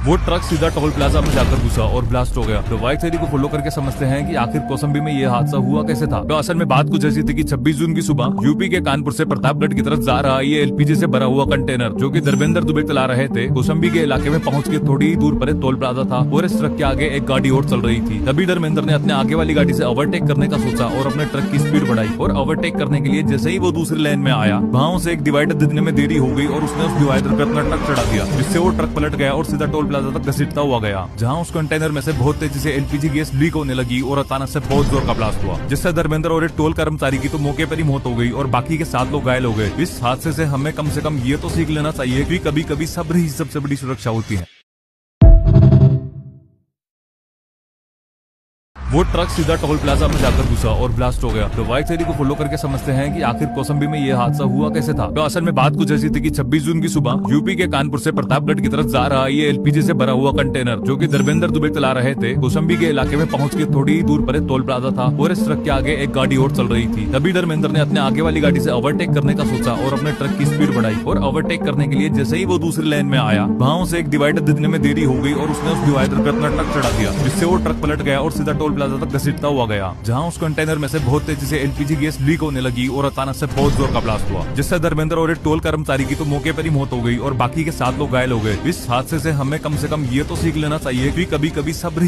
वो ट्रक सीधा toll plaza में जाकर घुसा और ब्लास्ट हो गया। तो वाइट थ्योरी को फॉलो करके समझते हैं कि आखिर कौशाम्बी में ये हादसा हुआ कैसे था। तो असल में बात कुछ ऐसी थी कि 26 जून की सुबह यूपी के कानपुर से प्रतापगढ़ की तरफ जा रहा ये एलपीजी से भरा हुआ कंटेनर जो कि धर्मेंद्र दुबे चला रहे थे, कौशाम्बी के इलाके में पहुंच के थोड़ी ही दूर पर एक टोल प्लाजा था और इस ट्रक के आगे एक गाड़ी और चल रही थी। तभी धर्मेंद्र ने अपने आगे वाली गाड़ी से ओवरटेक करने का सोचा और अपने ट्रक की स्पीड बढ़ाई और ओवरटेक करने के लिए जैसे ही वो दूसरी लाइन में आया, वहाँ उसे एक डिवाइडर दिखने में देरी हो गई और उसने उस डिवाइडर पे अपना ट्रक चढ़ा दिया, जिससे वो ट्रक पलट गया और सीधा टोल प्लाजा तक घसीटता हुआ गया, जहां उस कंटेनर में से बहुत तेजी से एलपीजी गैस लीक होने लगी और अचानक से बहुत जोर का ब्लास्ट हुआ, जिससे धर्मेंद्र और एक टोल कर्मचारी की तो मौके पर ही मौत हो गई और बाकी के 7 लोग घायल हो गए। इस हादसे से हमें कम से कम ये तो सीख लेना चाहिए कि कभी कभी सब्र ही सबसे बड़ी सुरक्षा होती है। वो ट्रक सीधा टोल प्लाजा में जाकर घुसा और ब्लास्ट हो गया। तो वाइट थ्योरी को फॉलो करके समझते हैं कि आखिर कौशाम्बी में ये हादसा हुआ कैसे था। तो असल में बात कुछ ऐसी थी कि 26 जून की सुबह यूपी के कानपुर से प्रतापगढ़ की तरफ जा रहा ये एलपीजी से भरा हुआ कंटेनर जो कि धर्मेंद्र दुबे चला रहे थे, कौशाम्बी के इलाके में पहुंच के थोड़ी ही दूर पर एक टोल प्लाजा था और इस ट्रक के आगे एक गाड़ी और चल रही थी। तभी धर्मेंद्र ने अपने आगे वाली गाड़ी से ओवरटेक करने का सोचा और अपने ट्रक की स्पीड बढ़ाई और ओवरटेक करने के लिए जैसे ही वो दूसरी लाइन में आया, वहाँ उसे एक डिवाइडर दिखने में देरी हो गई और उसने उस डिवाइडर पे अपना ट्रक चढ़ा दिया, जिससे वो ट्रक पलट गया और सीधा टोल प्लाजा तक घसीटता हुआ गया, जहां उस कंटेनर में से बहुत तेजी से एलपीजी गैस लीक होने लगी और अचानक से बहुत जोर का ब्लास्ट हुआ, जिससे धर्मेंद्र और एक टोल कर्मचारी की तो मौके पर ही मौत हो गई और बाकी के 7 लोग घायल हो गए। इस हादसे से हमें कम से कम ये तो सीख लेना चाहिए कि कभी कभी सब्र